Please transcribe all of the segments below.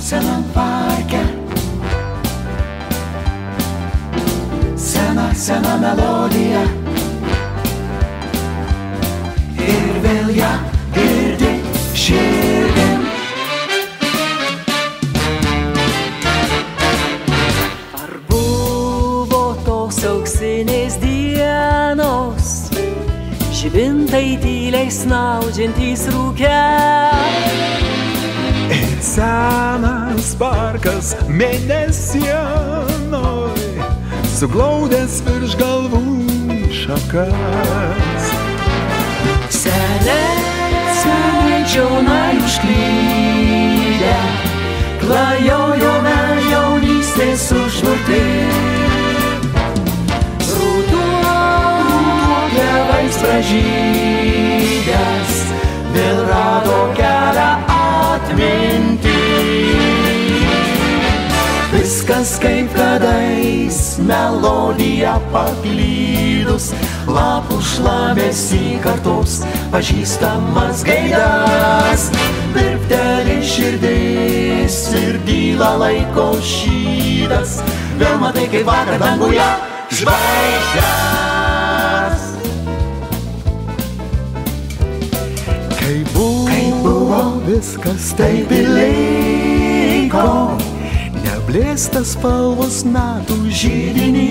Senam parke Sena melodija Ir vėl ją girdi širdim Ar buvo tos auksinės dienos Žibintai tyliai snaudžiantys rūke Senas parkas mėnesienoj Suglaudęs virš galvų šakas Seniai čionai užklydę Klajojome jaunystės užburti Ruduo klevais pražydęs Vėl rado kelią atminti Viskas kaip kadais melodija paklydus Lapų šlamesį kartos pažįstamas gaidas Virpteli širdis ir dyla laiko šydas Vėl matai kaip vakar danguje žvaigždes Kai buvo viskas taip ir liko Neblėsta spalvos metų žydinį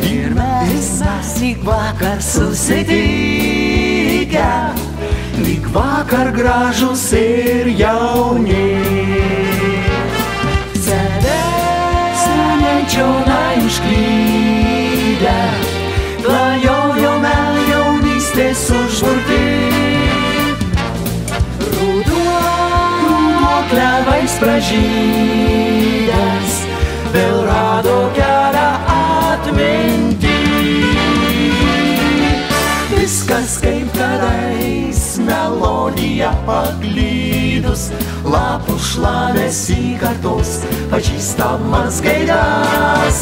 Ir mes lyg vakar susitikę Lyg vakar gražus ir jauni Seniai čionai užklydę Klajojome jaunystės užburti Ruduo klevais pražydęs Vėl rado kelią atminti Viskas kaip kadais melodija paklydus Lapų šlamesį kartos pažįstamas gaidas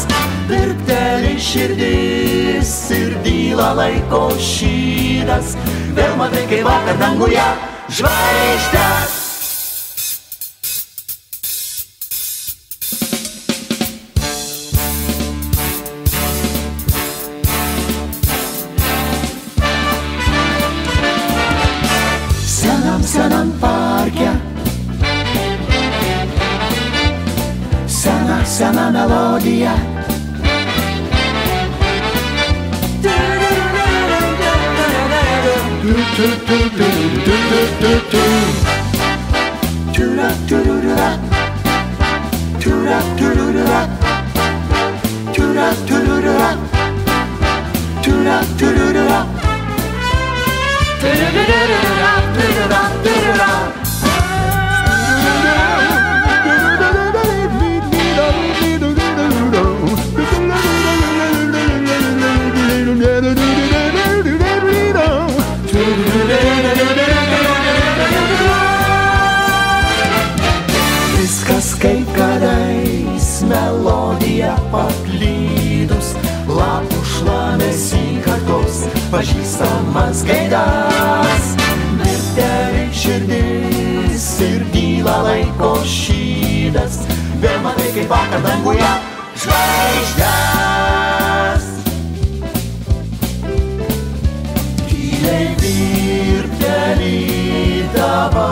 Virpteli širdis ir dyla laiko šydas Vėl matai kaip vakar danguje žvaigždes Senam parke Sena melodija Viskas kaip kadais melodija paklydus Lapų šlamesį kartos pažįstamas gaidas Virpteli širdis ir dyla laiko šydas Vėl matai kaip vakar danguje žvaigždes Tyliai virpteli tavo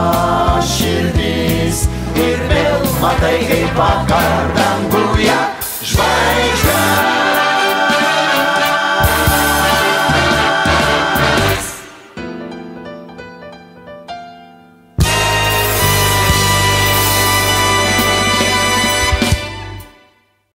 širdis Ir vėl matai kaip vakar danguje žvaigždes